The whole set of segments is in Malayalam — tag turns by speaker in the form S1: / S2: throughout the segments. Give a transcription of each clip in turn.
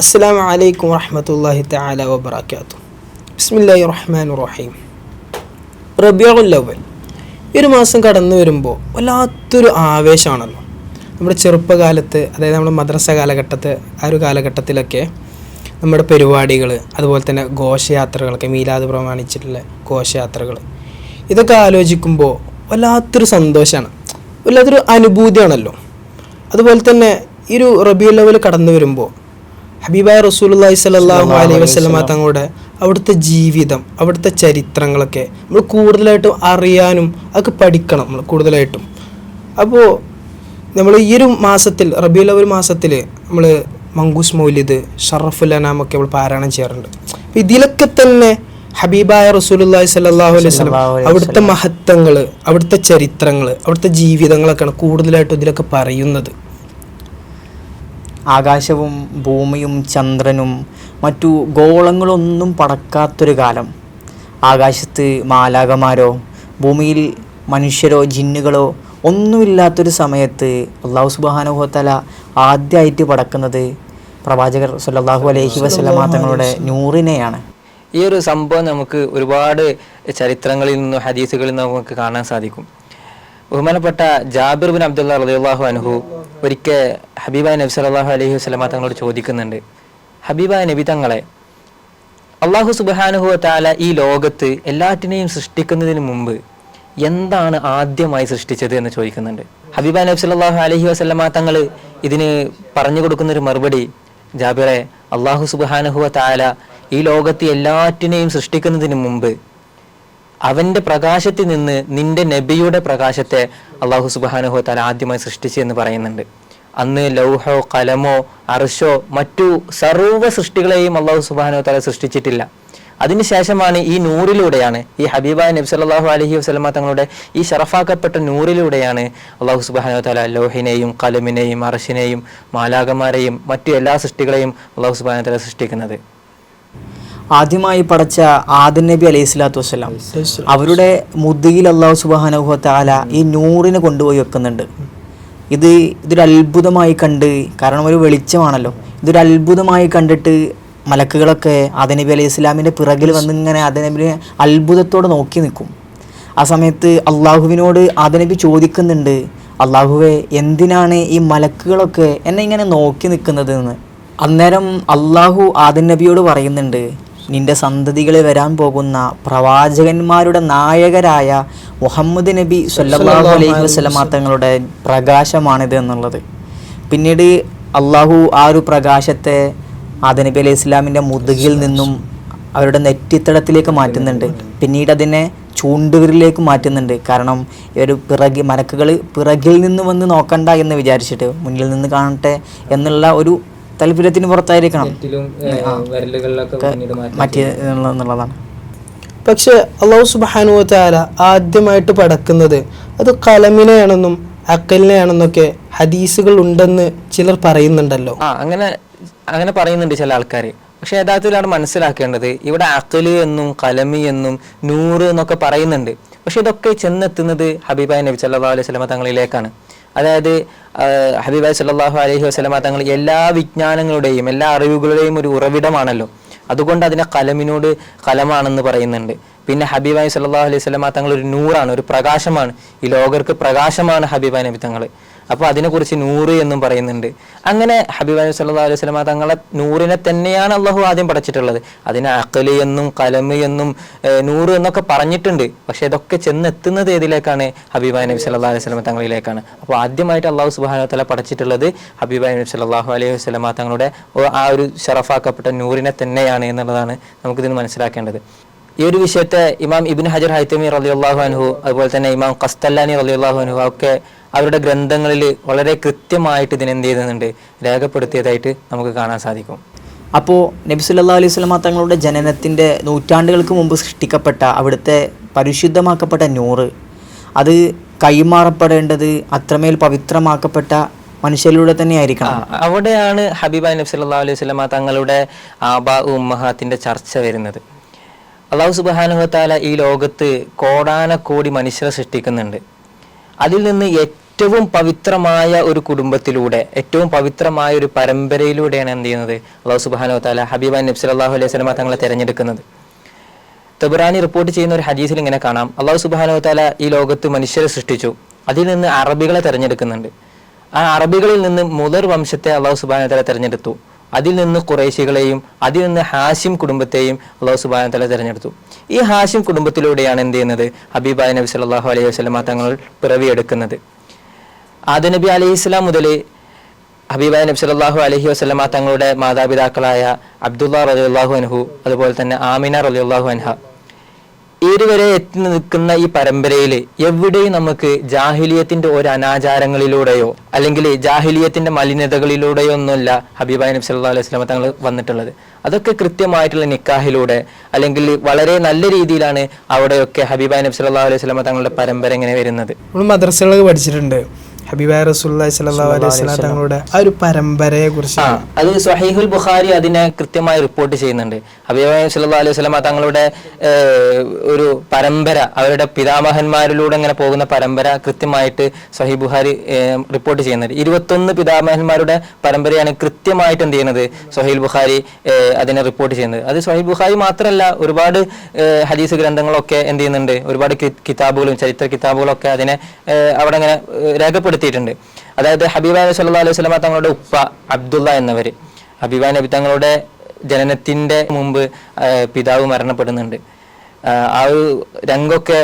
S1: അസ്സലാമു അലൈക്കും വറഹ്മത്തുള്ളാഹി തആല വബറകാതുഹു. ബിസ്മില്ലാഹിർ റഹ്മാനിർ റഹീം. റബീഉൽ അവ്വൽ ഈ ഒരു മാസം കടന്നു വരുമ്പോൾ വല്ലാത്തൊരു ആവേശമാണല്ലോ. നമ്മുടെ ചെറുപ്പകാലത്ത്, അതായത് നമ്മുടെ മദ്രസ കാലഘട്ടത്ത്, ആ ഒരു കാലഘട്ടത്തിലൊക്കെ നമ്മുടെ പരിപാടികൾ, അതുപോലെ തന്നെ ഘോഷയാത്രകളൊക്കെ, മീലാദ് പ്രമാണിച്ചിട്ടുള്ള ഘോഷയാത്രകൾ, ഇതൊക്കെ ആലോചിക്കുമ്പോൾ വല്ലാത്തൊരു സന്തോഷമാണ്, വല്ലാത്തൊരു അനുഭൂതിയാണല്ലോ. അതുപോലെ തന്നെ ഈ ഒരു റബീഉൽ അവ്വൽ കടന്നു വരുമ്പോൾ ഹബീബായ റസൂലുള്ളാഹി സ്വല്ലല്ലാഹു അലൈഹി വസല്ലമ തങ്ങളുടെ അവിടുത്തെ ജീവിതം, അവിടുത്തെ ചരിത്രങ്ങളൊക്കെ നമ്മൾ കൂടുതലായിട്ടും അറിയാനും അതൊക്കെ പഠിക്കണം നമ്മൾ കൂടുതലായിട്ടും. അപ്പോൾ നമ്മൾ ഈ ഒരു മാസത്തിൽ, റബീഉൽ അവ്വൽ മാസത്തിൽ, നമ്മൾ മങ്കൂസ് മൗലിദ്, ഷറഫുൽ അനാമൊക്കെ നമ്മൾ പാരായണം ചെയ്യാറുണ്ട്. അപ്പോൾ ഇതിലൊക്കെ തന്നെ ഹബീബായ റസൂലുള്ളാഹി സ്വല്ലല്ലാഹു അലൈഹി വസല്ലം അവിടുത്തെ മഹത്വങ്ങൾ, അവിടുത്തെ ചരിത്രങ്ങൾ, അവിടുത്തെ ജീവിതങ്ങളൊക്കെയാണ് കൂടുതലായിട്ടും ഇതിലൊക്കെ പറയുന്നത്.
S2: ആകാശവും ഭൂമിയും ചന്ദ്രനും മറ്റു ഗോളങ്ങളൊന്നും പടക്കാത്തൊരു കാലം, ആകാശത്ത് മാലാഖമാരോ ഭൂമിയിൽ മനുഷ്യരോ ജിന്നുകളോ ഒന്നുമില്ലാത്തൊരു സമയത്ത് അല്ലാഹു സുബ്ഹാനഹു വ തആല ആദ്യമായിട്ട് പടക്കുന്നത് പ്രവാചകർ സ്വല്ലല്ലാഹു അലൈഹി വസല്ലമ തങ്ങളുടെ നൂറിനെയാണ്.
S3: ഈ ഒരു സംഭവം നമുക്ക് ഒരുപാട് ചരിത്രങ്ങളിൽ നിന്നും ഹദീസുകളിൽ നിന്നും നമുക്ക് കാണാൻ സാധിക്കും. ബഹുമാനപ്പെട്ട ജാബിർ ബിൻ അബ്ദുല്ലാഹ് റളിയല്ലാഹു അൻഹു ഒരിക്കൽ ഹബീബായ നബി സല്ലല്ലാഹു അലൈഹി വസല്ലമ തങ്ങളോട് ചോദിക്കുന്നുണ്ട്, ഹബീബായ നബി തങ്ങളെ, അല്ലാഹു സുബ്ഹാനഹു വ തആല ഈ ലോകത്ത് എല്ലാറ്റിനെയും സൃഷ്ടിക്കുന്നതിന് മുമ്പ് എന്താണ് ആദ്യമായി സൃഷ്ടിച്ചത് എന്ന് ചോദിക്കുന്നുണ്ട്. ഹബീബായ നബി സല്ലല്ലാഹു അലൈഹി വസല്ലമ തങ്ങൾ ഇതിന് പറഞ്ഞു കൊടുക്കുന്നൊരു മറുപടി, ജാബിറെ, അല്ലാഹു സുബ്ഹാനഹു വ തആല ഈ ലോകത്ത് എല്ലാറ്റിനെയും സൃഷ്ടിക്കുന്നതിന് മുമ്പ് അവന്റെ പ്രകാശത്തിൽ നിന്ന് നിന്റെ നബിയുടെ പ്രകാശത്തെ അല്ലാഹു സുബ്ഹാനഹു വ തആല ആദ്യമായി സൃഷ്ടിച്ചു എന്ന് പറയുന്നുണ്ട്. അന്ന് ലൗഹോ കലമോ അർശോ മറ്റു സർവ്വ സൃഷ്ടികളെയും അല്ലാഹു സുബ്ഹാനഹു വ തആല സൃഷ്ടിച്ചിട്ടില്ല. അതിനുശേഷമാണ് ഈ നൂറിലൂടെയാണ്, ഈ ഹബീബായ നബി സല്ലല്ലാഹു അലൈഹി വസല്ലമ തങ്ങളുടെ ഈ ശറഫാക്കപ്പെട്ട നൂറിലൂടെയാണ് അല്ലാഹു സുബ്ഹാനഹു വ തആല ലൗഹിനെയും കലമിനെയും അർശിനെയും മാലാഖമാരെയും മറ്റു എല്ലാ സൃഷ്ടികളെയും അല്ലാഹു സുബ്ഹാനഹു വ തആല സൃഷ്ടിക്കുന്നത്.
S2: ആദ്യമായി പടച്ച ആദം നബി അലൈഹി സ്വലാത്തു വസ്സലാം അവരുടെ മുതുകിൽ അല്ലാഹു സുബ്ഹാനഹു വ തആല ഈ നൂറിനെ കൊണ്ടുപോയി വെക്കുന്നുണ്ട്. ഇതൊരു അത്ഭുതമായി കണ്ട്, കാരണം ഒരു വെളിച്ചമാണല്ലോ, ഇതൊരു അത്ഭുതമായി കണ്ടിട്ട് മലക്കുകളൊക്കെ ആദം നബി അലൈഹി സ്വലാമിൻ്റെ പിറകിൽ വന്നിങ്ങനെ ആദം നബിയെ അത്ഭുതത്തോടെ നോക്കി നിൽക്കും. ആ സമയത്ത് അള്ളാഹുവിനോട് ആദം നബി ചോദിക്കുന്നുണ്ട്, അള്ളാഹുവെ, എന്തിനാണ് ഈ മലക്കുകളൊക്കെ എന്നെ ഇങ്ങനെ നോക്കി നിൽക്കുന്നത് എന്ന്. അന്നേരം അള്ളാഹു ആദം നബിയോട് പറയുന്നുണ്ട്, നിന്റെ സന്തതികളിൽ വരാൻ പോകുന്ന പ്രവാചകന്മാരുടെ നായകരായ മുഹമ്മദ് നബി സ്വല്ലല്ലാഹു അലൈഹി വസല്ലമ തങ്ങളുടെ പ്രകാശമാണിത് എന്നുള്ളത്. പിന്നീട് അള്ളാഹു ആ ഒരു പ്രകാശത്തെ ആദം നബി അലൈഹി ഇസ്ലാമിൻ്റെ മുതുകിൽ നിന്നും അവരുടെ നെറ്റിത്തടത്തിലേക്ക് മാറ്റുന്നുണ്ട്. പിന്നീട് അതിനെ ചൂണ്ടുവിരലിലേക്ക് മാറ്റുന്നുണ്ട്. കാരണം ഈ ഒരു മലക്കുകൾ പിറകിൽ നിന്ന് വന്ന് നോക്കണ്ട എന്ന് വിചാരിച്ചിട്ട് മുന്നിൽ നിന്ന് കാണട്ടെ എന്നുള്ള ഒരു താല്പര്യത്തിന് പുറത്തായിരിക്കണം മറ്റെന്നുള്ളതാണ്.
S1: പക്ഷെ അല്ലാഹു സുബ്ഹാനഹു വ തആല ആദ്യമായിട്ട് പടക്കുന്നത് അത് കലമിനെയാണെന്നും അക്കലിനെയാണെന്നൊക്കെ ഹദീസുകൾ ഉണ്ടെന്ന് ചിലർ പറയുന്നുണ്ടല്ലോ.
S3: അങ്ങനെ പറയുന്നുണ്ട് ചില ആൾക്കാർ. പക്ഷെ യഥാർത്ഥത്തിൽ അവിടെ മനസ്സിലാക്കേണ്ടത്, ഇവിടെ അഖല് എന്നും കലമി എന്നും നൂറ് എന്നൊക്കെ പറയുന്നുണ്ട്. പക്ഷെ ഇതൊക്കെ ചെന്നെത്തുന്നത് ഹബീബായ നബി സല്ലല്ലാഹു അലൈഹി വസല്ലമ തങ്ങളിലേക്കാണ്. അതായത് ഹബീബായ സല്ലല്ലാഹു അലൈഹി വസല്ലമ തങ്ങൾ എല്ലാ വിജ്ഞാനങ്ങളുടെയും എല്ലാ അറിവുകളുടെയും ഒരു ഉറവിടമാണല്ലോ. അതുകൊണ്ട് അതിനെ കലമിനോട് കലമാണെന്ന് പറയുന്നുണ്ട്. പിന്നെ ഹബീബായ സല്ലല്ലാഹു അലൈഹി വസല്ലമ തങ്ങൾ ഒരു നൂറാണ്, ഒരു പ്രകാശമാണ്, ഈ ലോകർക്ക് പ്രകാശമാണ് ഹബീബായ നബി തങ്ങൾ. അപ്പോൾ അതിനെക്കുറിച്ച് നൂറ് എന്നും പറയുന്നുണ്ട്. അങ്ങനെ ഹബീബായ സല്ലല്ലാഹു അലൈഹി വസല്ലമ തങ്ങളെ നൂറിനെ തന്നെയാണ് അള്ളാഹു ആദ്യം പഠിച്ചിട്ടുള്ളത്. അതിനെ അഖല് എന്നും കലമ് എന്നും നൂറ് എന്നൊക്കെ പറഞ്ഞിട്ടുണ്ട്. പക്ഷെ ഇതൊക്കെ ചെന്നെത്തുന്നത് ഏതിലേക്കാണ്? ഹബീബായ നബി സല്ലല്ലാഹു അലൈഹി വസല്ലമ തങ്ങളിലേക്കാണ്. അപ്പോൾ ആദ്യമായിട്ട് അള്ളാഹു സുബ്ഹാനഹു വ തആല പഠിച്ചിട്ടുള്ളത് ഹബീബായ നബി സല്ലല്ലാഹു അലൈഹി വസല്ലമ തങ്ങളുടെ ആ ഒരു ശറഫാക്കപ്പെട്ട നൂറിനെ തന്നെയാണ് എന്നുള്ളതാണ് നമുക്കിതിന് മനസ്സിലാക്കേണ്ടത്. ഈ ഒരു വിഷയത്തെ ഇമാം ഇബ്നു ഹജർ ഹൈതമി റളിയല്ലാഹു അൻഹു, അതുപോലെ തന്നെ ഇമാം ഖസ്തല്ലാനി റളിയല്ലാഹു അൻഹു ഒക്കെ അവരുടെ ഗ്രന്ഥങ്ങളിൽ വളരെ കൃത്യമായിട്ട് ഇതിനെന്ത് ചെയ്യുന്നുണ്ട്, രേഖപ്പെടുത്തിയതായിട്ട് നമുക്ക് കാണാൻ സാധിക്കും.
S2: അപ്പോൾ നബി സല്ലല്ലാഹു അലൈഹി വസല്ലമ തങ്ങളുടെ ജനനത്തിൻ്റെ നൂറ്റാണ്ടുകൾക്ക് മുമ്പ് സൃഷ്ടിക്കപ്പെട്ട അവിടുത്തെ പരിശുദ്ധമാക്കപ്പെട്ട നൂറ്, അത് കൈമാറപ്പെടേണ്ടത് അത്രമേൽ പവിത്രമാക്കപ്പെട്ട മനുഷ്യരിലൂടെ തന്നെ ആയിരിക്കണം.
S3: അവിടെയാണ് ഹബീബായ നബി സല്ലല്ലാഹു അലൈഹി വസല്ലമ തങ്ങളുടെ ആബാ ഉമ്മഹാത്തിന്റെ ചർച്ച വരുന്നത്. അല്ലാഹു സുബ്ഹാനഹു വ തആല ഈ ലോകത്ത് കോടാനക്കോടി മനുഷ്യരെ സൃഷ്ടിക്കുന്നുണ്ട്. അതിൽ നിന്ന് ഏറ്റവും പവിത്രമായ ഒരു കുടുംബത്തിലൂടെ, ഏറ്റവും പവിത്രമായ ഒരു പരമ്പരയിലൂടെയാണ് എന്ത് ചെയ്യുന്നത്, അല്ലാഹു സുബ്ഹാനഹു വ തആല ഹബീബായ നബി സല്ലല്ലാഹു അലൈഹി വസല്ലമ തങ്ങളെ തിരഞ്ഞെടുക്കുന്നത്. തബറാനി റിപ്പോർട്ട് ചെയ്യുന്ന ഒരു ഹദീസിൽ ഇങ്ങനെ കാണാം, അല്ലാഹു സുബ്ഹാനഹു വ തആല ഈ ലോകത്ത് മനുഷ്യരെ സൃഷ്ടിച്ചു, അതിൽ നിന്ന് അറബികളെ തിരഞ്ഞെടുക്കുന്നുണ്ട്. ആ അറബികളിൽ നിന്ന് മുദർ വംശത്തെ അല്ലാഹു സുബ്ഹാനഹു വ തആല തിരഞ്ഞെടുത്തു. അതിൽ നിന്ന് ഖുറൈശികളെയും അതിൽ നിന്ന് ഹാഷിം കുടുംബത്തെയും അല്ലാഹു സുബ്ഹാനഹു വ തആല തിരഞ്ഞെടുത്തു. ഈ ഹാഷിം കുടുംബത്തിലൂടെയാണ് എന്ത് ചെയ്യുന്നത്, ഹബീബായ നബി സല്ലല്ലാഹു അലൈഹി വസല്ലമ തങ്ങൾ പിറവിയെടുക്കുന്നത്. ആദം നബി അലൈഹിസ്സലാം മുതൽ ഹബീബായ നബി സല്ലല്ലാഹു അലൈഹി വസല്ലമ തങ്ങളുടെ മാതാപിതാക്കളായ അബ്ദുല്ലാ റളിയല്ലാഹു അൻഹു, അതുപോലെ തന്നെ ആമിന റളിയല്ലാഹു അൻഹ, ഇതുവരെ എത്തി നിൽക്കുന്ന ഈ പരമ്പരയിൽ എവിടെയും നമുക്ക് ജാഹിലിയത്തിന്റെ ഒരു അനാചാരങ്ങളിലൂടെയോ അല്ലെങ്കിൽ ജാഹിലിയത്തിന്റെ മലിനതകളിലൂടെയോ ഒന്നുമല്ല ഹബീബായ നബി സല്ലല്ലാഹു അലൈഹി വസല്ലമ തങ്ങൾ വന്നിട്ടുള്ളത്. അതൊക്കെ കൃത്യമായിട്ടുള്ള നിക്കാഹിലൂടെ അല്ലെങ്കിൽ വളരെ നല്ല രീതിയിലാണ് അവിടെയൊക്കെ ഹബീബായ നബി സല്ലല്ലാഹു അലൈഹി വസല്ലമ തങ്ങളുടെ പരമ്പര ഇങ്ങനെ വരുന്നത്.
S1: നമ്മൾ മദ്രസകളൊക്കെ പഠിച്ചിട്ടുണ്ട് ഹബീബായ റസൂലുള്ളാഹി സ്വല്ലല്ലാഹു അലൈഹി വസല്ലം തങ്ങളുടെ ആ ഒരു പരമ്പരയെ കുറിച്ച്.
S3: അത് സ്വഹീഹുൽ ബുഖാരി അതിനെ കൃത്യമായി റിപ്പോർട്ട് ചെയ്യുന്നുണ്ട്. ഹബീബായ സ്വല്ലല്ലാഹു അലൈഹി വസല്ലം തങ്ങളുടെ ഒരു പരമ്പര, അവരുടെ പിതാമഹന്മാരിലൂടെ ഇങ്ങനെ പോകുന്ന പരമ്പര കൃത്യമായിട്ട് സ്വഹീഹ് ബുഖാരി റിപ്പോർട്ട് ചെയ്യുന്നുണ്ട്. 21 പിതാമഹന്മാരുടെ പരമ്പരയാണ് കൃത്യമായിട്ട് എന്ത് ചെയ്യുന്നത്, സ്വഹീഹ് ബുഖാരി അതിനെ റിപ്പോർട്ട് ചെയ്യുന്നത്. അത് സ്വഹീഹ് ബുഖാരി മാത്രമല്ല, ഒരുപാട് ഹദീസ് ഗ്രന്ഥങ്ങളൊക്കെ എന്ത് ചെയ്യുന്നുണ്ട്, ഒരുപാട് കിതാബുകളും ചരിത്ര കിതാബുകളൊക്കെ അതിനെ അവിടെ ഇങ്ങനെ രേഖപ്പെടുത്തി ണ്ട്. അതായത് ഹബീബായ നബി സല്ലല്ലാഹു അലൈഹി വസല്ലമ തങ്ങളുടെ ഉപ്പ അബ്ദുള്ള എന്നവര്, ഹബീബായ നബി തങ്ങളുടെ ജനനത്തിന്റെ മുമ്പ് പിതാവ് മരണപ്പെടുന്നുണ്ട്. ആ ഒരു രംഗമൊക്കെ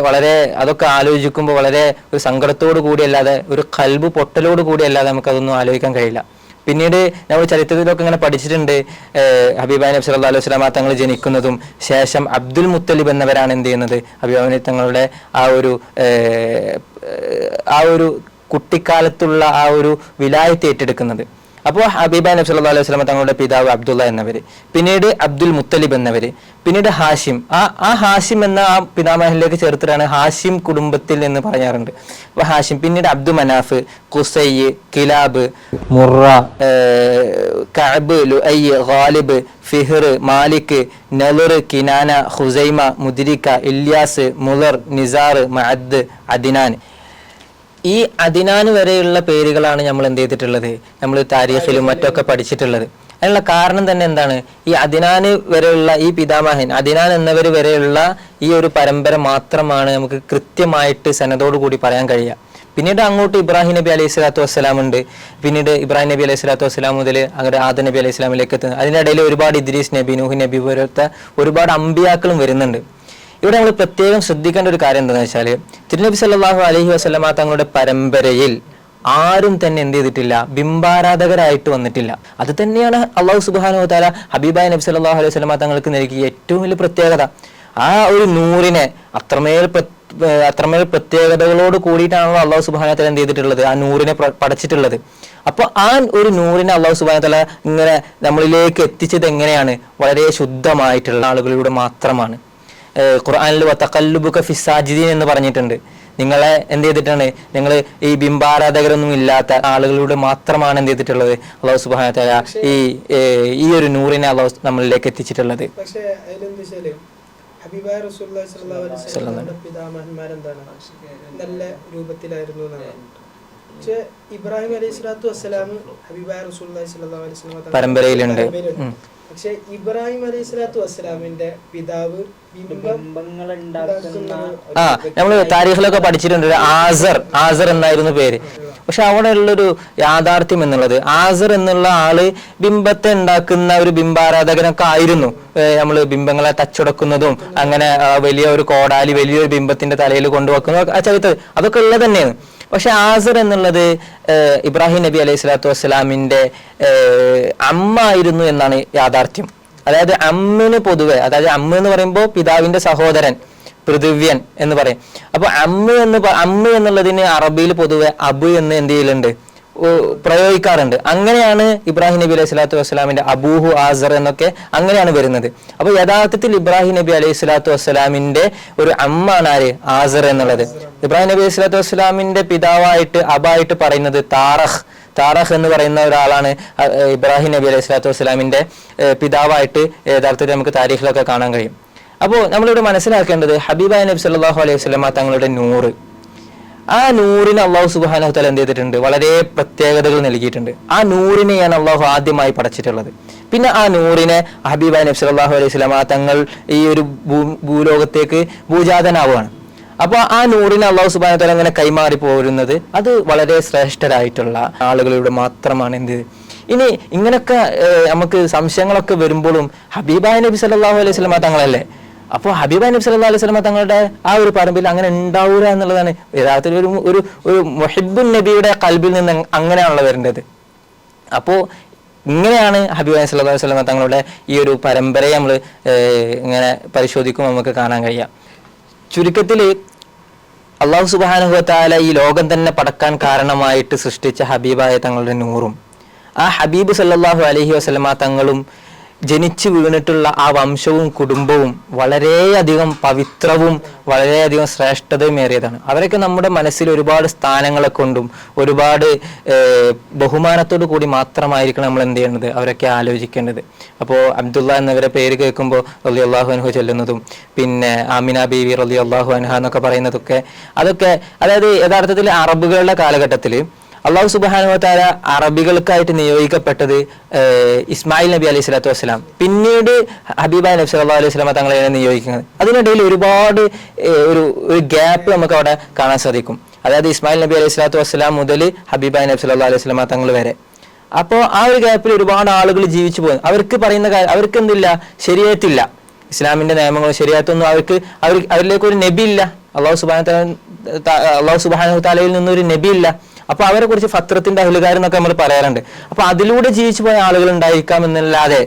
S3: അതൊക്കെ ആലോചിക്കുമ്പോൾ വളരെ ഒരു സങ്കടത്തോടു കൂടിയല്ലാതെ, ഒരു ഖൽബ് പൊട്ടലോട് കൂടിയല്ലാതെ നമുക്കതൊന്നും ആലോചിക്കാൻ കഴിയില്ല. പിന്നീട് നമ്മൾ ചരിത്രത്തിലൊക്കെ ഇങ്ങനെ പഠിച്ചിട്ടുണ്ട്, ഹബീബായ നബി സല്ലല്ലാഹു അലൈഹി വസല്ലമ തങ്ങൾ ജനിക്കുന്നതും ശേഷം അബ്ദുൽ മുത്തലിബ് എന്നവരാണ് എന്ത് ചെയ്യുന്നത്, ഹബീബായ നബി തങ്ങളുടെ ആ ഒരു കുട്ടിക്കാലത്തുള്ള ആ ഒരു വിലായത്ത് ഏറ്റെടുക്കുന്നത്. അപ്പോൾ ഹബീബായ നബി സല്ലല്ലാഹു അലൈഹി വസല്ലം തങ്ങളുടെ പിതാവ് അബ്ദുള്ള എന്നവര്, പിന്നീട് അബ്ദുൽ മുത്തലിബ് എന്നവര്, പിന്നീട് ഹാഷിം. ആ ഹാഷിം എന്ന ആ പിതാമഹനിലേക്ക് ചേർത്തിട്ടാണ് ഹാഷിം കുടുംബത്തിൽ എന്ന് പറയാറുണ്ട്. അപ്പൊ ഹാഷിം, പിന്നീട് അബ്ദു മനാഫ്, ഖുസൈ, കിലാബ്, മുറ, കഅബ്, ലുഅയ്, ഗാലിബ്, ഫിഹ്ർ, മാലിക്, നളർ, കിനാന, ഖുസൈമ, മുദ്രിക, ഇല്യാസ്, മുളർ, നിസാർ, മഅദ്, അദിനാൻ. ഈ അദിനാൻ വരെയുള്ള പേരുകളാണ് നമ്മൾ എന്ത് ചെയ്തിട്ടുള്ളത്, നമ്മൾ താരീഖിലും മറ്റൊക്കെ പഠിച്ചിട്ടുള്ളത്. അതിനുള്ള കാരണം തന്നെ എന്താണ്, ഈ അദിനാൻ വരെയുള്ള ഈ പിതാമഹൻ, അദിനാൻ എന്നവർ വരെയുള്ള ഈ ഒരു പരമ്പര മാത്രമാണ് നമുക്ക് കൃത്യമായിട്ട് സനദോടു കൂടി പറയാൻ കഴിയുക. പിന്നീട് അങ്ങോട്ട് ഇബ്രാഹിം നബി അലൈഹി സ്വലാത്തു വസ്സലാം ഉണ്ട്. പിന്നീട് ഇബ്രാഹിം നബി അലൈഹി സ്വലാത്തു വസ്സലാം മുതൽ അങ്ങനെ ആദം നബി അലൈഹി സ്വലാമിലേക്ക് എത്തുന്നത്. അതിനിടയിൽ ഒരുപാട് ഇദ്രീസ് നബി, നൂഹ് നബി പോലത്തെ ഒരുപാട് അമ്പിയാക്കളും വരുന്നുണ്ട്. ഇവിടെ നമ്മൾ പ്രത്യേകം ശ്രദ്ധിക്കേണ്ട ഒരു കാര്യം എന്താണെന്ന് വെച്ചാൽ, തിരുനബി സല്ലല്ലാഹു അലൈഹി വസല്ലമ തങ്ങളുടെ പരമ്പരയിൽ ആരും തന്നെ എന്ത് ചെയ്തിട്ടില്ല, ബിംബാരാധകരായിട്ട് വന്നിട്ടില്ല. അത് തന്നെയാണ് അല്ലാഹു സുബ്ഹാനഹു വ തആല ഹബീബായ നബി സല്ലല്ലാഹു അലൈഹി വസല്ലമ തങ്ങൾക്ക് നൽകിയ ഏറ്റവും വലിയ പ്രത്യേകത. ആ ഒരു നൂറിനെ അത്രമേൽ പ്രത്യേകതകളോട് കൂടിയിട്ടാണല്ലോ അല്ലാഹു സുബ്ഹാനഹു വ തആല എന്ത് ചെയ്തിട്ടുള്ളത്, ആ നൂറിനെ പടച്ചിട്ടുള്ളത്. അപ്പോൾ ആ ഒരു നൂറിനെ അല്ലാഹു സുബ്ഹാനഹു വ തആല ഇങ്ങനെ നമ്മളിലേക്ക് എത്തിച്ചത് എങ്ങനെയാണ്, വളരെ ശുദ്ധമായിട്ടുള്ള ആളുകളിലൂടെ മാത്രമാണ്. ഖുർആനിൽ വതഖല്ലുബുക ഫിസ്സാജിദീൻ എന്ന് പറഞ്ഞിട്ടുണ്ട്. നിങ്ങളെ എന്ത് ചെയ്തിട്ടാണ്, നിങ്ങൾ ഈ ബിംബാരാധകരൊന്നും ഇല്ലാത്ത ആളുകളിലൂടെ മാത്രമാണ് എന്ത് ചെയ്തിട്ടുള്ളത്, അല്ലാഹു സുബ്ഹാനഹു വ തആല ഈ ഒരു നൂറിനെ അല്ലാഹു നമ്മളിലേക്ക് എത്തിച്ചിട്ടുള്ളത്.
S1: പക്ഷേ അതിലെന്താ ഹബീബായ റസൂലുള്ളാഹി സ്വല്ലല്ലാഹു അലൈഹി വസല്ലം പിതാമഹന്മാരെന്താണ് നല്ല രൂപത്തിലായിരുന്നു എന്നാണ്. പക്ഷേ ഇബ്രാഹിം അലൈഹി സ്വലാത്തു വസ്സലാം ഹബീബായ റസൂലുള്ളാഹി സ്വല്ലല്ലാഹു അലൈഹി വസല്ലം
S3: പരമ്പരയിലുണ്ട്.
S1: പക്ഷെ ഇബ്രാഹിം അലൈഹി സ്വലാത്തു വസ്സലാമിന്റെ പിതാവ്
S3: നമ്മള് താരീഖിലൊക്കെ പഠിച്ചിട്ടുണ്ട്, ആസർ എന്നായിരുന്നു പേര്. പക്ഷെ അവിടെ ഉള്ളൊരു യാഥാർത്ഥ്യം എന്നുള്ളത്, ആസർ എന്നുള്ള ആള് ബിംബത്തെ ഉണ്ടാക്കുന്ന ഒരു ബിംബാരാധകനൊക്കെ ആയിരുന്നു. നമ്മള് ബിംബങ്ങളെ തച്ചുടക്കുന്നതും അങ്ങനെ വലിയ ഒരു കോടാലി വലിയൊരു ബിംബത്തിന്റെ തലയിൽ കൊണ്ടുവെക്കുന്നതും ആ ചരിത്രം അതൊക്കെ ഉള്ളത് തന്നെയാണ്. പക്ഷെ ആസർ എന്നുള്ളത് ഇബ്രാഹിം നബി അലൈഹി സ്വലാത്തു വസ്സലാമിന്റെ അമ്മ ആയിരുന്നു എന്നാണ് യാഥാർത്ഥ്യം. അതായത് അമ്മിന് പൊതുവെ, അതായത് അമ്മ എന്ന് പറയുമ്പോൾ പിതാവിന്റെ സഹോദരൻ പൃഥിവ്യൻ എന്ന് പറയും. അപ്പൊ അമ്മ എന്നുള്ളതിന് അറബിയിൽ പൊതുവെ അബു എന്ന് എന്ത് ചെയ്യലുണ്ട്, പ്രയോഗിക്കാറുണ്ട്. അങ്ങനെയാണ് ഇബ്രാഹിം നബി അലൈഹി സ്വലാത്തു വസ്സലാമിന്റെ അബൂഹു ആസർ എന്നൊക്കെ അങ്ങനെയാണ് വരുന്നത്. അപ്പൊ യഥാർത്ഥത്തിൽ ഇബ്രാഹിം നബി അലൈഹി സ്വലാത്തു വസ്സലാമിന്റെ ഒരു അമ്മാണ് ആര്, ആസർ എന്നുള്ളത്. ഇബ്രാഹിം നബി അലൈഹി സ്വലാത്തു വസ്സലാമിന്റെ പിതാവായിട്ട് അബായിട്ട് പറയുന്നത് താറഖ് എന്ന് പറയുന്ന ഒരാളാണ് ഇബ്രാഹിം നബി അലൈഹി സ്വലാത്തു വസ്സലാമിന്റെ പിതാവായിട്ട് യഥാർത്ഥത്തിൽ നമുക്ക് താരീഖിലൊക്കെ കാണാൻ കഴിയും. അപ്പോൾ നമ്മളിവിടെ മനസ്സിലാക്കേണ്ടത്, ഹബീബായ നബി സല്ലല്ലാഹു അലൈഹി വസല്ലമ തങ്ങളുടെ നൂറ്, ആ നൂറിന് അള്ളാഹു സുബ്ഹാനഹു വ തആല എന്ത് ചെയ്തിട്ടുണ്ട്? വളരെ പ്രത്യേകതകൾ നൽകിയിട്ടുണ്ട്. ആ നൂറിനെയാണ് അള്ളാഹു ആദ്യമായി പടച്ചിട്ടുള്ളത്. പിന്നെ ആ നൂറിനെ ഹബീബായ നബി സല്ലല്ലാഹു അലൈഹി വസല്ലം തങ്ങൾ ഈ ഒരു ഭൂലോകത്തേക്ക് ഭൂജാതനാവുകയാണ്. അപ്പോൾ ആ നൂറിനെ അള്ളാഹു സുബ്ഹാനഹു വ തആല അങ്ങനെ കൈമാറി പോരുന്നത് അത് വളരെ ശ്രേഷ്ഠരായിട്ടുള്ള ആളുകളിലൂടെ മാത്രമാണ്. ഇനി ഇങ്ങനൊക്കെ നമുക്ക് സംശയങ്ങളൊക്കെ വരുമ്പോഴും ഹബീബായ നബി സല്ലല്ലാഹു അലൈഹി വസല്ലം തങ്ങളല്ലേ, അപ്പോൾ ഹബീബായ നബി സല്ലല്ലാഹു അലൈഹി വസല്ലം തങ്ങളുടെ ആ ഒരു പറമ്പിൽ അങ്ങനെ ഉണ്ടാവുക എന്നുള്ളതാണ് യഥാർത്ഥത്തിൽ ഒരു മുഹിബ്ബുൻ നബിയുടെ ഖൽബിൽ നിന്ന് അങ്ങനെയാണല്ലോ വരേണ്ടത്. അപ്പോൾ ഇങ്ങനെയാണ് ഹബീബായ സല്ലല്ലാഹു അലൈഹി വസല്ലം തങ്ങളുടെ ഈ ഒരു പരമ്പരയെ നമ്മൾ ഇങ്ങനെ പരിശോധിക്കുമ്പോൾ നമുക്ക് കാണാൻ കഴിയാം. ചുരുക്കത്തിൽ അള്ളാഹു സുബ്ഹാനഹു വ തആല ഈ ലോകം തന്നെ പടക്കാൻ കാരണമായിട്ട് സൃഷ്ടിച്ച ഹബീബായ തങ്ങളുടെ നൂറും ആ ഹബീബ് സല്ലല്ലാഹു അലൈഹി വസല്ലമ തങ്ങളും ജനിച്ചു വീണിട്ടുള്ള ആ വംശവും കുടുംബവും വളരെയധികം പവിത്രവും വളരെയധികം ശ്രേഷ്ഠതയുമേറിയതാണ്. അവരൊക്കെ നമ്മുടെ മനസ്സിൽ ഒരുപാട് സ്ഥാനങ്ങളെ കൊണ്ടും ഒരുപാട് ബഹുമാനത്തോടു കൂടി മാത്രമായിരിക്കണം നമ്മൾ എന്ത് ചെയ്യേണ്ടത്, അവരൊക്കെ ആലോചിക്കേണ്ടത്. അപ്പോൾ അബ്ദുള്ള എന്നവരെ പേര് കേൾക്കുമ്പോൾ റളിയല്ലാഹു അൻഹു ചൊല്ലുന്നതും പിന്നെ ആമിന ബീവി റളിയല്ലാഹു അൻഹ എന്നൊക്കെ പറയുന്നതൊക്കെ അതൊക്കെ അതായത് യഥാർത്ഥത്തിൽ അറബുകളുടെ കാലഘട്ടത്തിൽ അള്ളാഹു സുബ്ഹാനഹു വ തആല അറബികൾക്കായിട്ട് നിയോഗിക്കപ്പെട്ടത് ഇസ്മായിൽ നബി അലൈഹി സ്വലാത്തു വസ്സലാം, പിന്നീട് ഹബീബായ നബി സല്ലല്ലാഹു അലൈഹി വസല്ലം തങ്ങളെയാണ് നിയോഗിക്കുന്നത്. അതിനിടയിൽ ഒരുപാട് ഒരു ഗ്യാപ്പ് നമുക്ക് അവിടെ കാണാൻ സാധിക്കും. അതായത് ഇസ്മായിൽ നബി അലൈഹി സ്വലാത്തു വസ്സലാം മുതൽ ഹബീബായ നബി സല്ലല്ലാഹു അലൈഹി വസല്ലം തങ്ങൾ വരെ. അപ്പോൾ ആ ഒരു ഗ്യാപ്പിൽ ഒരുപാട് ആളുകൾ ജീവിച്ചു പോകുന്നു. അവർക്ക് പറയുന്ന കാര്യം അവർക്ക് എന്തില്ല, ശരീഅത്തില്ല, ഇസ്ലാമിന്റെ നിയമങ്ങളും ശരീഅത്തൊന്നും അവരിലേക്ക് ഒരു നബി ഇല്ല. അള്ളാഹു സുബ്ഹാനഹു വ തആലയിൽ നിന്നൊരു നബി ഇല്ല. അപ്പൊ അവരെ കുറിച്ച് ഫത്രത്തിന്റെ അഹ്ലുകാരെന്നൊക്കെ നമ്മൾ പറയാറുണ്ട്. അപ്പൊ അതിലൂടെ ജീവിച്ചു പോയ ആളുകൾ ഉണ്ടായിരിക്കാം എന്നല്ലാതെ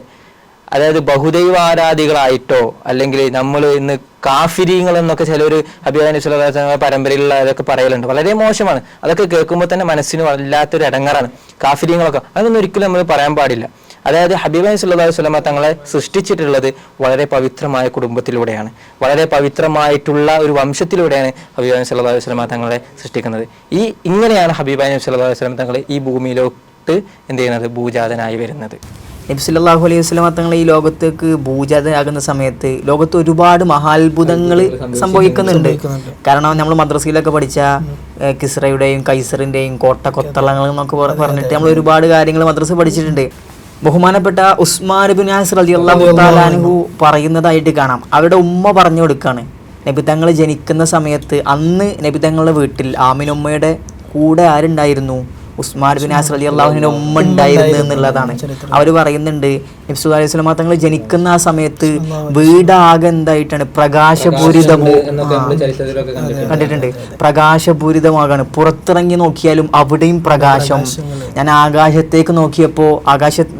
S3: അതായത് ബഹുദൈവാരാധികളായിട്ടോ അല്ലെങ്കിൽ നമ്മൾ ഇന്ന് കാഫിരീങ്ങൾ എന്നൊക്കെ ചിലർ ഹബീബായ നബി സല്ലല്ലാഹു അലൈഹി വസല്ലം പരമ്പരയിലുള്ള അതൊക്കെ പറയലുണ്ട്. വളരെ മോശമാണ്. അതൊക്കെ കേൾക്കുമ്പോൾ തന്നെ മനസ്സിന് വല്ലാത്തൊരു ഇടങ്ങാറാണ്. കാഫിരീങ്ങളൊക്കെ അതൊന്നും ഒരിക്കലും നമ്മൾ പറയാൻ പാടില്ല. അതായത് ഹബീബായ സല്ലല്ലാഹു അലൈഹി വസല്ലം തങ്ങളെ സൃഷ്ടിച്ചിട്ടുള്ളത് വളരെ പവിത്രമായ കുടുംബത്തിലൂടെയാണ്, വളരെ പവിത്രമായിട്ടുള്ള ഒരു വംശത്തിലൂടെയാണ് ഹബീബായ സല്ലല്ലാഹു അലൈഹി വസല്ലം തങ്ങളെ സൃഷ്ടിക്കുന്നത്. ഇങ്ങനെയാണ് ഹബീബായ സല്ലല്ലാഹു അലൈഹി വസല്ലം തങ്ങൾ ഈ ഭൂമിയിലോട്ട് എന്ത് ചെയ്യുന്നത്, ഭൂജാതനായി വരുന്നത്.
S2: നബി സല്ലല്ലാഹു അലൈഹി വസല്ലം തങ്ങൾ ഈ ലോകത്തേക്ക് ഭൂജാതനാകുന്ന സമയത്ത് ലോകത്ത് ഒരുപാട് മഹാത്ഭുതങ്ങൾ സംഭവിക്കുന്നുണ്ട്. കാരണം നമ്മൾ മദ്രസയിലൊക്കെ പഠിച്ച കിസ്റയുടെയും കൈസറിന്റെയും കോട്ട കൊത്തളങ്ങൾ എന്നൊക്കെ പറഞ്ഞിട്ട് നമ്മൾ ഒരുപാട് കാര്യങ്ങൾ മദ്രസ പഠിച്ചിട്ടുണ്ട്. ബഹുമാനപ്പെട്ട ഉസ്മാൻ ഇബ്നു ആസ് റളിയല്ലാഹു തആല അൻഹു പറയുന്നതായിട്ട് കാണാം. അവരുടെ ഉമ്മ പറഞ്ഞു കൊടുക്കാണ്, നബി തങ്ങൾ ജനിക്കുന്ന സമയത്ത് അന്ന് നബി തങ്ങളുടെ വീട്ടിൽ ആമിനുമ്മയുടെ കൂടെ ആരുണ്ടായിരുന്നു, ഉസ്മാൻ ബിൻ ആസ് റളിയല്ലാഹു അൻഹുവിന്റെ ഉമ്മ ഉണ്ടായിരുന്നു എന്നുള്ളതാണ്. അവർ പറയുന്നുണ്ട് നബി സല്ലല്ലാഹു അലൈഹി വസല്ലം തങ്ങൾ ജനിക്കുന്ന ആ സമയത്ത് വീടാകെ എന്തായിട്ടാണ് പ്രകാശപൂരിതമോ കണ്ടിട്ടുണ്ട്, പ്രകാശപൂരിതമാകാണ്. പുറത്തിറങ്ങി നോക്കിയാലും അവിടെയും പ്രകാശം. ഞാൻ ആകാശത്തേക്ക് നോക്കിയപ്പോൾ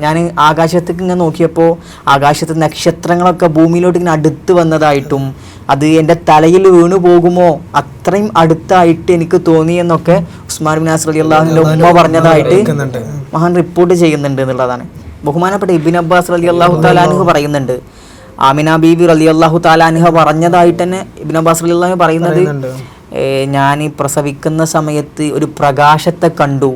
S2: ഞാൻ ആകാശത്തേക്ക് ഇങ്ങനെ നോക്കിയപ്പോൾ ആകാശത്തെ നക്ഷത്രങ്ങളൊക്കെ ഭൂമിയിലോട്ട് ഇങ്ങനെ അടുത്ത് വന്നതായിട്ടും അത് എൻ്റെ തലയിൽ വീണു പോകുമോ അത്രയും അടുത്തായിട്ട് എനിക്ക് തോന്നി എന്നൊക്കെ ഉസ്മാൻ ബിൻ ആസ് റളിയല്ലാഹു അൻഹുവിന്റെ ഉമ്മ പറഞ്ഞതായിട്ട് മഹാൻ റിപ്പോർട്ട് ചെയ്യുന്നുണ്ട് എന്നുള്ളതാണ്. ബഹുമാനപ്പെട്ട ഇബ്നു അബ്ബാസ് റളിയല്ലാഹു തആല അൻഹു പറയുന്നുണ്ട്, ആമിന ബീബി റളിയല്ലാഹു തആല അൻഹ പറഞ്ഞതായിട്ട് തന്നെ ഇബ്നു അബ്ബാസ് റളിയല്ലാഹു അൻഹു പറയുന്നത്, ഞാൻ പ്രസവിക്കുന്ന സമയത്ത് ഒരു പ്രകാശത്തെ കണ്ടു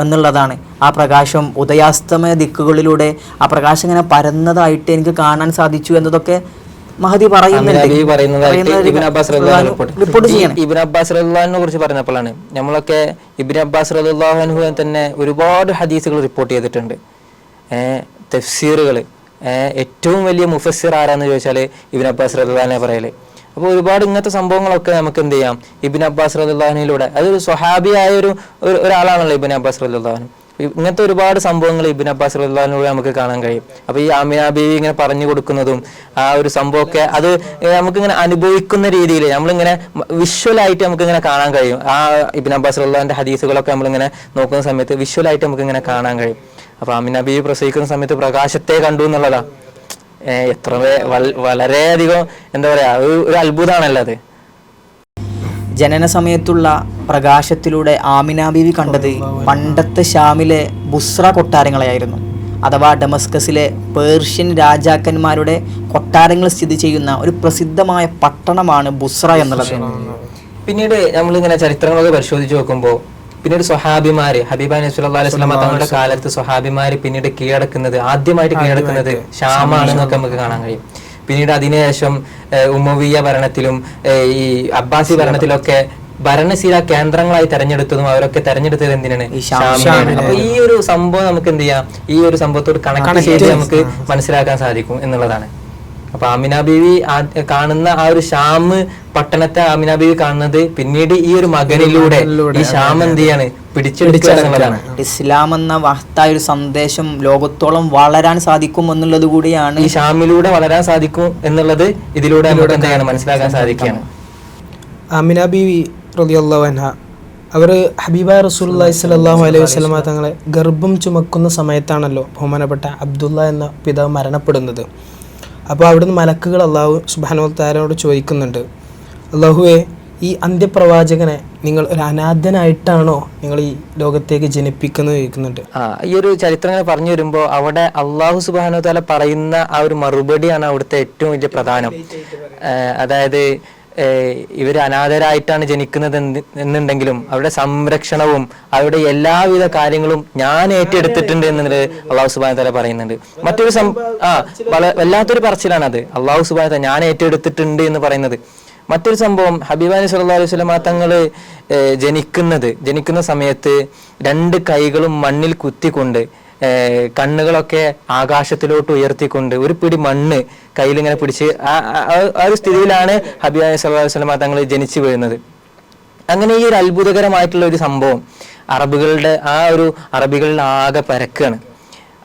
S2: എന്നുള്ളതാണ്. ആ പ്രകാശം ഉദയാസ്തമയ ദിക്കുകളിലൂടെ ആ പ്രകാശം ഇങ്ങനെ പരന്നതായിട്ട് എനിക്ക് കാണാൻ സാധിച്ചു എന്നതൊക്കെ മഹദി പറയുന്നുണ്ട്.
S3: ഇബ്നു അബ്ബാസ് റളിയല്ലാഹുവിനെ കുറിച്ച് പറഞ്ഞപ്പോഴാണ് നമ്മളൊക്കെ ഇബ്നു അബ്ബാസ് റളിയല്ലാഹു അൻഹു തന്നെ ഒരുപാട് ഹദീസുകൾ റിപ്പോർട്ട് ചെയ്തിട്ടുണ്ട്, തഫ്സീറുകൾ. ഏറ്റവും വലിയ മുഫസ്സിർ ആരാന്ന് ചോദിച്ചാൽ ഇബ്നു അബ്ബാസ് റളിയല്ലാഹു അൻഹു പറയല്. അപ്പോൾ ഒരുപാട് ഇങ്ങനത്തെ സംഭവങ്ങളൊക്കെ നമുക്ക് എന്ത് ചെയ്യാം, ഇബ്നു അബ്ബാസ് റളിയല്ലാഹു അൻഹുവിലൂടെ, അതൊരു സ്വഹാബിയായ ഒരാളാണല്ലോ ഇബ്നു അബ്ബാസ് റളിയല്ലാഹു അൻഹു. ഇങ്ങനത്തെ ഒരുപാട് സംഭവങ്ങൾ ഇബ്നു അബ്ബാസ് റളിയല്ലാഹു അൻഹു നമുക്ക് കാണാൻ കഴിയും. അപ്പോൾ ഈ ആമിന ബീവി ഇങ്ങനെ പറഞ്ഞു കൊടുക്കുന്നതും ആ ഒരു സംഭവമൊക്കെ അത് നമുക്കിങ്ങനെ അനുഭവിക്കുന്ന രീതിയിൽ നമ്മളിങ്ങനെ വിഷ്വലായിട്ട് നമുക്കിങ്ങനെ കാണാൻ കഴിയും. ആ ഇബ്നു അബ്ബാസ് റളിയല്ലാഹുവിന്റെ ഹദീസുകളൊക്കെ നമ്മളിങ്ങനെ നോക്കുന്ന സമയത്ത് വിഷ്വലായിട്ട് നമുക്കിങ്ങനെ കാണാൻ കഴിയും. അപ്പോൾ ആമിന ബീവി പ്രസവിക്കുന്ന സമയത്ത് പ്രകാശത്തെ കണ്ടു എന്നുള്ളതാ എത്ര വളരെയധികം എന്താ പറയാ ഒരു അത്ഭുതമാണല്ലോ അത്.
S2: ജനന സമയത്തുള്ള പ്രകാശത്തിലൂടെ ആമിന ബീവി കണ്ടത് പണ്ടത്തെ ഷാമിലെ ബുസ്ര കൊട്ടാരങ്ങളെയായിരുന്നു. അഥവാ ഡമസ്കസിലെ പേർഷ്യൻ രാജാക്കന്മാരുടെ കൊട്ടാരങ്ങൾ സ്ഥിതി ചെയ്യുന്ന ഒരു പ്രസിദ്ധമായ പട്ടണമാണ് ബുസ്ര എന്നുള്ളത്.
S3: പിന്നീട് നമ്മളിങ്ങനെ ചരിത്രങ്ങളൊക്കെ പരിശോധിച്ച് നോക്കുമ്പോൾ പിന്നീട് സ്വഹാബിമാര് ഹബീബായ നബി സല്ലല്ലാഹു അലൈഹി വസല്ലം തങ്ങളുടെ കാലത്ത് സ്വഹാബിമാര് പിന്നീട് ആദ്യമായിട്ട് കീഴടക്കുന്നത് ഷാമാണെന്നൊക്കെ നമുക്ക് കാണാൻ കഴിയും. പിന്നീട് അതിനുശേഷം ഉമവിയ ഭരണത്തിലും ഈ അബ്ബാസി ഭരണത്തിലൊക്കെ ഭരണശീല കേന്ദ്രങ്ങളായി തെരഞ്ഞെടുത്തതും അവരൊക്കെ തെരഞ്ഞെടുത്തത് എന്തിനാണ്? ഷാമിനെയാണ്. അപ്പൊ ഈ ഒരു സംഭവം നമുക്ക് എന്ത് ചെയ്യാം, ഈ ഒരു സംഭവത്തോട് കണക്ട് ചെയ്ത് നമുക്ക് മനസ്സിലാക്കാൻ സാധിക്കും എന്നുള്ളതാണ്. അപ്പൊ ആമിന ബീവി കാണുന്ന ആ ഒരു ഷാം പട്ടണത്തെ ആമിന ബീവി കാണുന്നത് പിന്നീട് ഈ ഒരു മകനിലൂടെ ഈ ഷാം എന്ത് ചെയ്യാണ്, പിടിച്ചെടുക്കുക എന്നുള്ളതാണ്.
S2: ഇസ്ലാം എന്ന മഹത്തായ ഒരു സന്ദേശം ലോകത്തോളം വളരാൻ സാധിക്കും എന്നുള്ളത് കൂടിയാണ്,
S3: ഈ ഷാമിലൂടെ വളരാൻ സാധിക്കും എന്നുള്ളത് ഇതിലൂടെ നമുക്ക് എന്താണ് മനസ്സിലാക്കാൻ സാധിക്കുകയാണ്.
S1: ആമിന ബീവി റളിയല്ലാഹു അൻഹ അവർ ഹബീബായ റസൂലുള്ളാഹി സ്വല്ലല്ലാഹു അലൈഹി വസല്ലമ തങ്ങളെ ഗർഭം ചുമക്കുന്ന സമയത്താണല്ലോ ബഹുമാനപ്പെട്ട അബ്ദുള്ള എന്ന പിതാവ് മരണപ്പെടുന്നത്. അപ്പോൾ അവിടുന്ന് മലക്കുകൾ അള്ളാഹു സുബ്ഹാനഹു വ തആലയോട് ചോദിക്കുന്നുണ്ട്, അള്ളാഹുവേ, ഈ അന്ത്യപ്രവാചകനെ നിങ്ങൾ ഒരു അനാഥനായിട്ടാണോ നിങ്ങൾ ഈ ലോകത്തേക്ക് ജനിപ്പിക്കുന്നത് ചോദിക്കുന്നുണ്ട്.
S3: ഈ ഒരു ചരിത്രങ്ങൾ പറഞ്ഞു വരുമ്പോൾ അവിടെ അള്ളാഹു സുബ്ഹാനഹു വ തആല പറയുന്ന ആ ഒരു മറുപടിയാണ് അവിടുത്തെ ഏറ്റവും വലിയ പ്രധാനം. അതായത് ഇവർ അനാഥരായിട്ടാണ് ജനിക്കുന്നത് എന്നുണ്ടെങ്കിലും അവരുടെ സംരക്ഷണവും അവരുടെ എല്ലാവിധ കാര്യങ്ങളും ഞാൻ ഏറ്റെടുത്തിട്ടുണ്ട് എന്നുള്ളത് അള്ളാഹു സുബ്ഹാനഹു വ തആല പറയുന്നുണ്ട്. മറ്റൊരു വല്ലാത്തൊരു പറച്ചിലാണ് അത്, അള്ളാഹു സുബ്ഹാനഹു വ തആല ഞാൻ ഏറ്റെടുത്തിട്ടുണ്ട് എന്ന് പറയുന്നത്. മറ്റൊരു സംഭവം, ഹബീബാനി സല്ലല്ലാഹു അലൈഹി വസല്ലം തങ്ങൾ ജനിക്കുന്ന സമയത്ത് 2 കൈകളും മണ്ണിൽ കുത്തിക്കൊണ്ട് കണ്ണുകളൊക്കെ ആകാശത്തിലോട്ട് ഉയർത്തിക്കൊണ്ട് ഒരു പിടി മണ്ണ് കയ്യിലിങ്ങനെ പിടിച്ച് ആ ഒരു സ്ഥിതിയിലാണ് ഹബീബാനി സല്ലല്ലാഹു അലൈഹി വസല്ലം തങ്ങൾ ജനിച്ചു വീഴുന്നത്. അങ്ങനെ ഈ ഒരു അത്ഭുതകരമായിട്ടുള്ള ഒരു സംഭവം അറബികളിൽ ആകെ പരക്കുകയാണ്.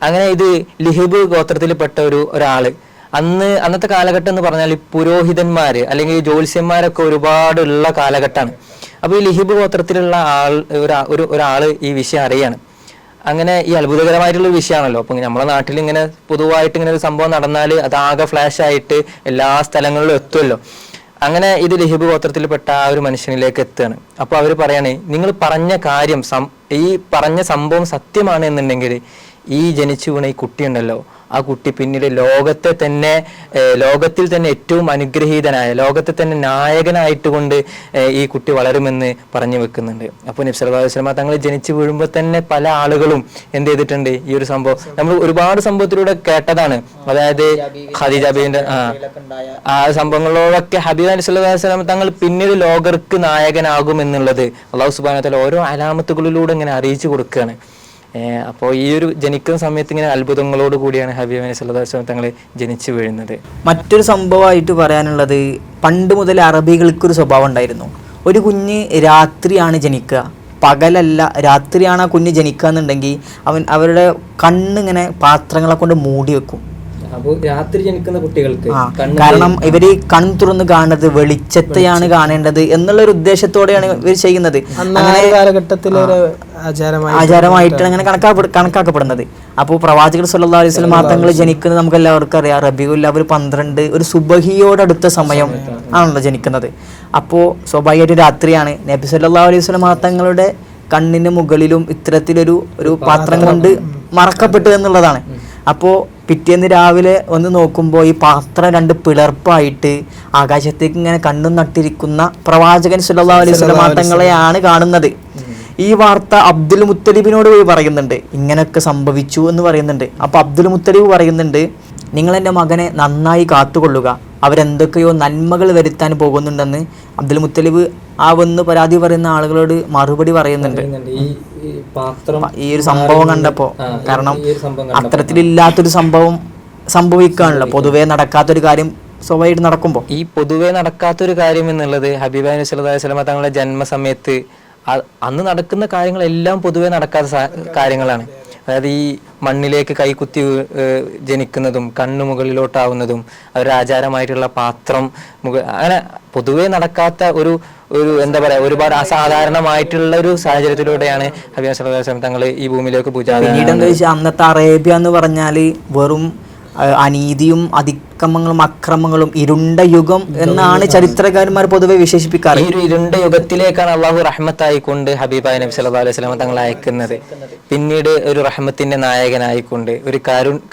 S3: അങ്ങനെ ഇത് ലിഹിബ് ഗോത്രത്തിൽപ്പെട്ട ഒരാള്, അന്നത്തെ കാലഘട്ടം എന്ന് പറഞ്ഞാൽ ഈ പുരോഹിതന്മാര് അല്ലെങ്കിൽ ജ്യോത്സ്യന്മാരൊക്കെ ഒരുപാട് ഉള്ള കാലഘട്ടമാണ്. അപ്പൊ ഈ ലിഹിബ് ഗോത്രത്തിലുള്ള ഒരാള് ഈ വിഷയം അറിയാണ്. അങ്ങനെ ഈ അത്ഭുതകരമായിട്ടുള്ള ഒരു വിഷയമാണല്ലോ. അപ്പൊ നമ്മുടെ നാട്ടിൽ ഇങ്ങനെ പൊതുവായിട്ട് ഇങ്ങനെ ഒരു സംഭവം നടന്നാൽ അത് ആകെ ഫ്ലാഷ് ആയിട്ട് എല്ലാ സ്ഥലങ്ങളിലും എത്തുമല്ലോ. അങ്ങനെ ഇത് ലിഹിബ് ഗോത്രത്തിൽപ്പെട്ട ആ ഒരു മനുഷ്യനിലേക്ക് എത്തുകയാണ്. അപ്പൊ അവര് പറയാണ്, നിങ്ങൾ പറഞ്ഞ കാര്യം, ഈ പറഞ്ഞ സംഭവം സത്യമാണ് എന്നുണ്ടെങ്കിൽ ഈ ജനിച്ചു വീണ ഈ കുട്ടിയുണ്ടല്ലോ, ആ കുട്ടി പിന്നീട് ലോകത്തിൽ തന്നെ ഏറ്റവും അനുഗ്രഹീതനായ, ലോകത്തെ തന്നെ നായകനായിട്ട് കൊണ്ട് ഈ കുട്ടി വളരുമെന്ന് പറഞ്ഞു വെക്കുന്നുണ്ട്. അപ്പോൾ നബി സല്ലല്ലാഹു അലൈഹി വസല്ലം തങ്ങൾ ജനിച്ചു വീഴുമ്പോൾ തന്നെ പല ആളുകളും എന്ത് ചെയ്തിട്ടുണ്ട്, ഈ ഒരു സംഭവം നമ്മൾ ഒരുപാട് സംഭവത്തിലൂടെ കേട്ടതാണ്. അതായത് ഖദീജ ബീവിന്റെ ആ സംഭവങ്ങളോടൊക്കെ ഹബീബ് സല്ലല്ലാഹു അലൈഹി വസല്ലം തങ്ങൾ പിന്നീട് ലോകർക്ക് നായകനാകും എന്നുള്ളത് അല്ലാഹു സുബ്ഹാനഹു വ തആല ഓരോ അലാമത്തുകളിലൂടെ ഇങ്ങനെ അറിയിച്ചു കൊടുക്കുകയാണ്. അപ്പോൾ ഈ ഒരു ജനിക്കുന്ന സമയത്ത് ഇങ്ങനെ അത്ഭുതങ്ങളോട് കൂടിയാണ് ഹബീബ് സല്ലല്ലാഹു അലൈഹി വസല്ലം തങ്ങൾ ജനിച്ചു വീഴുന്നത്.
S2: മറ്റൊരു സംഭവമായിട്ട് പറയാനുള്ളത്, പണ്ട് മുതൽ അറബികൾക്കൊരു സ്വഭാവം ഉണ്ടായിരുന്നു. ഒരു കുഞ്ഞ് രാത്രിയാണ് ജനിക്കുക, പകലല്ല, രാത്രിയാണ് ആ കുഞ്ഞ് ജനിക്കുക എന്നുണ്ടെങ്കിൽ അവരുടെ കണ്ണിങ്ങനെ പാത്രങ്ങളെ കൊണ്ട് മൂടി വെക്കും.
S3: രാത്രി ജനിക്കുന്ന കുട്ടികൾക്ക്
S2: കാരണം ഇവര് കൺ തുറന്ന് കാണുന്നത് വെളിച്ചത്തെയാണ് കാണേണ്ടത് എന്നുള്ളൊരു ഉദ്ദേശത്തോടെയാണ് ഇവർ ചെയ്യുന്നത്. ആചാരമായിട്ടാണ് അങ്ങനെ കണക്കാക്കപ്പെടുന്നത്. അപ്പോൾ പ്രവാചകർ സല്ലല്ലാഹു അലൈഹി വസല്ലം തങ്ങൾ ജനിക്കുന്നത് നമുക്ക് എല്ലാവർക്കും അറിയാം. റബീഉൽ അവ്വൽ 12 ഒരു സുബഹിയോടടുത്ത സമയം ആണല്ലോ ജനിക്കുന്നത്. അപ്പോൾ സ്വാഭാവികമായിട്ട് രാത്രിയാണ്. നബി സല്ലല്ലാഹു അലൈഹി വസല്ലം തങ്ങളുടെ കണ്ണിന് മുകളിലും ഇത്തരത്തിലൊരു പാത്രം കൊണ്ട് മറക്കപ്പെട്ടു എന്നുള്ളതാണ്. അപ്പോൾ പിറ്റേന്ന് രാവിലെ ഒന്ന് നോക്കുമ്പോൾ ഈ പാത്രം 2 പിളർപ്പായിട്ട് ആകാശത്തേക്ക് ഇങ്ങനെ കണ്ണും നട്ടിരിക്കുന്ന പ്രവാചകൻ സല്ലല്ലാഹു അലൈഹി വസല്ലം തങ്ങളെയാണ് കാണുന്നത്. ഈ വാർത്ത അബ്ദുൽ മുത്തലിബിനോട് പോയി പറയുന്നുണ്ട്, ഇങ്ങനെയൊക്കെ സംഭവിച്ചു എന്ന് പറയുന്നുണ്ട്. അപ്പോൾ അബ്ദുൽ മുത്തലിബ് പറയുന്നുണ്ട്, നിങ്ങൾ എൻ്റെ മകനെ നന്നായി കാത്തുകൊള്ളുക, അവരെന്തൊക്കെയോ നന്മകൾ വരുത്താൻ പോകുന്നുണ്ടെന്ന് അബ്ദുൽ മുത്തലിബ് ആ വന്ന് പരാതി പറയുന്ന ആളുകളോട് മറുപടി പറയുന്നുണ്ട്. ഈ ഒരു സംഭവം കണ്ടപ്പോൾ, കാരണം അത്തരത്തിലില്ലാത്തൊരു സംഭവം സംഭവിക്കാണല്ലോ, പൊതുവേ നടക്കാത്തൊരു കാര്യം സ്വാഭാവികമായിട്ട് നടക്കുമ്പോൾ.
S3: ഈ പൊതുവേ നടക്കാത്തൊരു കാര്യം എന്നുള്ളത് ഹബീബ് നബി സല്ലല്ലാഹു അലൈഹി വസല്ലം തങ്ങളുടെ ജന്മസമയത്ത് അന്ന് നടക്കുന്ന കാര്യങ്ങളെല്ലാം പൊതുവെ നടക്കാത്ത കാര്യങ്ങളാണ്. അതായത് ഈ മണ്ണിലേക്ക് കൈകുത്തി ജനിക്കുന്നതും കണ്ണു മുകളിലോട്ടാവുന്നതും അവരുടെ ആചാരമായിട്ടുള്ള പാത്രം അങ്ങനെ പൊതുവെ നടക്കാത്ത ഒരു എന്താ പറയാ, ഒരുപാട് അസാധാരണമായിട്ടുള്ള ഒരു സാഹചര്യത്തിലൂടെയാണ് ഹബീബ് സല്ലല്ലാഹു അലൈഹി വസല്ലം തങ്ങൾ ഈ ഭൂമിയിലേക്ക്
S2: പിന്നീട് എന്താ വെച്ചാൽ അന്നത്തെ അറേബ്യ എന്ന് പറഞ്ഞാൽ വെറും അനീതിയും അതിക്രമങ്ങളും അക്രമങ്ങളും ഇരുണ്ട യുഗം എന്നാണ് ചരിത്രകാരന്മാർ പൊതുവെ വിശേഷിപ്പിക്കാറ്.
S3: ഈ ഒരു ഇരുണ്ട യുഗത്തിലേക്കാണ് അള്ളാഹു റഹ്മത്തായിക്കൊണ്ട് ഹബീബായ നബി സല്ലല്ലാഹു അലൈഹി വസല്ലം തങ്ങളെ അയക്കുന്നത്. പിന്നീട് ഒരു റഹ്മത്തിന്റെ നായകനായിക്കൊണ്ട്, ഒരു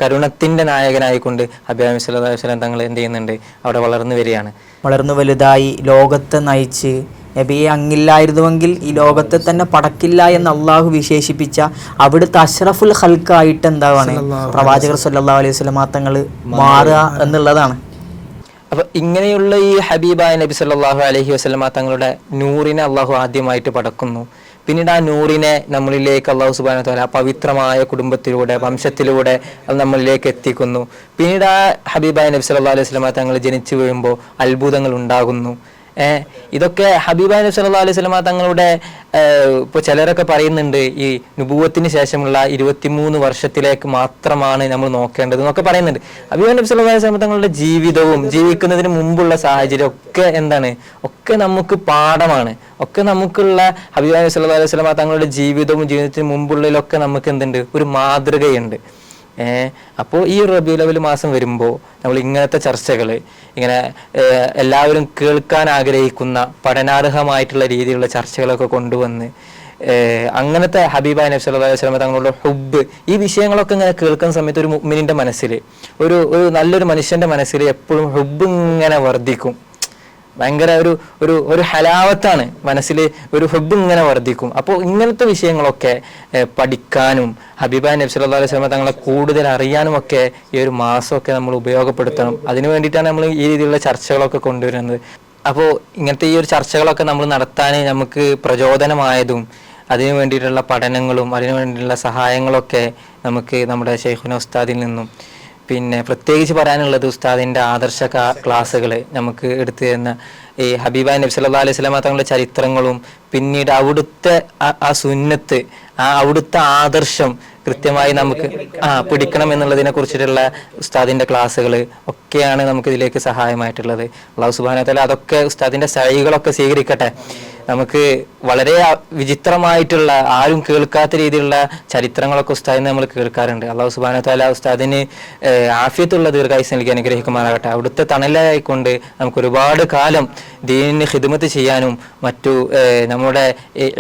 S3: കരുണത്തിന്റെ നായകനായിക്കൊണ്ട് ഹബീബ് നബി സല്ലല്ലാഹു അലൈഹി വസല്ലം തങ്ങൾ എന്ത് ചെയ്യുന്നുണ്ട്, അവിടെ വളർന്നു വരികയാണ്.
S2: വളർന്നു വലുതായി ലോകത്തെ നയിച്ച് നബിയെ അങ്ങില്ലായിരുന്നുവെങ്കിൽ ഈ ലോകത്തെ തന്നെ പടക്കില്ല എന്ന് അള്ളാഹു വിശേഷിപ്പിച്ച അവിടുത്തെ അഷ്റഫുൽ ഖൽക്കായിട്ട് എന്താവാണ് പ്രവാചകർ സല്ലല്ലാഹു അലൈഹി വസല്ലം തങ്ങൾ മാറുക എന്നുള്ളതാണ്.
S3: അപ്പൊ ഇങ്ങനെയുള്ള ഈ ഹബീബായ നബി സല്ലല്ലാഹു അലൈഹി വസല്ലമ തങ്ങളുടെ നൂറിനെ അള്ളാഹു ആദ്യമായിട്ട് പടക്കുന്നു. പിന്നീട് ആ നൂറിനെ നമ്മളിലേക്ക് അള്ളാഹു സുബ്ഹാനഹു വ തആല പവിത്രമായ കുടുംബത്തിലൂടെ വംശത്തിലൂടെ അത് നമ്മളിലേക്ക് എത്തിക്കുന്നു. പിന്നീട് ആ ഹബീബായ നബി സല്ലല്ലാഹു അലൈഹി വസല്ലമ തങ്ങൾ ജനിച്ചു വീഴുമ്പോൾ അത്ഭുതങ്ങൾ ഉണ്ടാകുന്നു. ഇതൊക്കെ ഹബീബായ നബി സല്ലല്ലാഹു അലൈഹി വസല്ലമ തങ്ങളുടെ ഇപ്പോൾ ചിലരൊക്കെ പറയുന്നുണ്ട് ഈ നുബുവത്തിന് ശേഷമുള്ള 23 വർഷത്തിലേക്ക് മാത്രമാണ് നമ്മൾ നോക്കേണ്ടത് എന്നൊക്കെ പറയുന്നുണ്ട്. ഹബീബായ നബി സല്ലല്ലാഹു അലൈഹി വസല്ലമ തങ്ങളുടെ ജീവിതവും ജീവിക്കുന്നതിന് മുമ്പുള്ള സാഹചര്യം ഒക്കെ എന്താണ്, ഒക്കെ നമുക്ക് പാഠമാണ്. ഒക്കെ നമുക്കുള്ള ഹബീബായ നബി സല്ലല്ലാഹു അലൈഹി വസല്ലമ തങ്ങളുടെ ജീവിതവും ജീവിതത്തിന് മുമ്പുള്ളതിലൊക്കെ നമുക്ക് എന്തുണ്ട്, ഒരു മാതൃകയുണ്ട്. അപ്പോൾ ഈ റബീഉൽ അവ്വൽ മാസം വരുമ്പോൾ നമ്മൾ ഇങ്ങനത്തെ ചർച്ചകൾ, ഇങ്ങനെ എല്ലാവരും കേൾക്കാൻ ആഗ്രഹിക്കുന്ന പഠനാർഹമായിട്ടുള്ള രീതിയിലുള്ള ചർച്ചകളൊക്കെ കൊണ്ടുവന്ന് അങ്ങനത്തെ ഹബീബായ നബി സല്ലല്ലാഹു അലൈഹി വസല്ലം തങ്ങളുടെ ഹുബ്ബ്, ഈ വിഷയങ്ങളൊക്കെ ഇങ്ങനെ കേൾക്കുന്ന സമയത്ത് ഒരു മുഅ്മിനിന്റെ മനസ്സിൽ, ഒരു നല്ലൊരു മനുഷ്യന്റെ മനസ്സിൽ എപ്പോഴും ഹുബ്ബ് ഇങ്ങനെ വർദ്ധിക്കും. ഭയങ്കര ഒരു ഹലാവത്താണ് മനസ്സിൽ, ഒരു ഹുബ്ബ് ഇങ്ങനെ വർദ്ധിക്കും. അപ്പോൾ ഇങ്ങനത്തെ വിഷയങ്ങളൊക്കെ പഠിക്കാനും ഹബീബായ നബി സല്ലല്ലാഹു അലൈഹി വസല്ലം തങ്ങളെ കൂടുതൽ അറിയാനും ഒക്കെ ഈ ഒരു മാസമൊക്കെ നമ്മൾ ഉപയോഗപ്പെടുത്തണം. അതിനു വേണ്ടിയിട്ടാണ് നമ്മൾ ഈ രീതിയിലുള്ള ചർച്ചകളൊക്കെ കൊണ്ടുവരുന്നത്. അപ്പോൾ ഇങ്ങനത്തെ ഈ ഒരു ചർച്ചകളൊക്കെ നമ്മൾ നടത്താൻ നമുക്ക് പ്രചോദനമായതും അതിനു വേണ്ടിയിട്ടുള്ള പഠനങ്ങളും അതിനു വേണ്ടിയിട്ടുള്ള സഹായങ്ങളൊക്കെ നമുക്ക് നമ്മുടെ ശൈഖുന ഉസ്താദിൽ നിന്നും, പിന്നെ പ്രത്യേകിച്ച് പറയാനുള്ളത് ഉസ്താദിൻ്റെ ആദർശ ക്ലാസ്സുകൾ നമുക്ക് എടുത്തു തരുന്ന ഈ ഹബീബായ നബി സല്ലല്ലാഹു അലൈഹി വസല്ലം തങ്ങളുടെ ചരിത്രങ്ങളും പിന്നീട് അവിടുത്തെ ആ സുന്നത്ത്, ആ അവിടുത്തെ ആദർശം കൃത്യമായി നമുക്ക് പിടിക്കണം എന്നുള്ളതിനെ കുറിച്ചിട്ടുള്ള ഉസ്താദിൻ്റെ ക്ലാസ്സുകൾ ഒക്കെയാണ് നമുക്ക് ഇതിലേക്ക് സഹായമായിട്ടുള്ളത്. അല്ലാഹു സുബ്ഹാനഹു വ തആല അതൊക്കെ ഉസ്താദിൻ്റെ സൈകളൊക്കെ സ്വീകരിക്കട്ടെ. നമുക്ക് വളരെ വിചിത്രമായിട്ടുള്ള ആരും കേൾക്കാത്ത രീതിയിലുള്ള ചരിത്രങ്ങളൊക്കെ ഉസ്താദിനെ നമ്മൾ കേൾക്കാറുണ്ട്. അല്ലാഹു സുബ്ഹാനഹു വ തആല ഉസ്താദിന് ആഫിയത്തുള്ള ദീർഘായുസ്സ് നൽകി അനുഗ്രഹിക്കുമാറാകട്ടെ. അവിടുത്തെ തണലായിക്കൊണ്ട് നമുക്ക് ഒരുപാട് കാലം ദീനിന് ഖിദ്മത്ത് ചെയ്യാനും മറ്റു നമ്മുടെ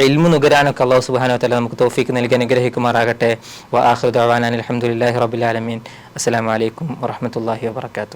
S3: ഇൽമു നുകരാനൊക്കെ അല്ലാഹു സുബ്ഹാനഹു വ തആല നമുക്ക് തൗഫീഖ് നൽകി അനുഗ്രഹിക്കുമാറാകട്ടെ. വ ആഖിറു ദഅവാനാ അൽഹംദുലില്ലാഹി റബ്ബിൽ ആലമീൻ. അസ്സലാമു അലൈക്കും വറഹ്മത്തുള്ളാഹി വബറകാതുഹു.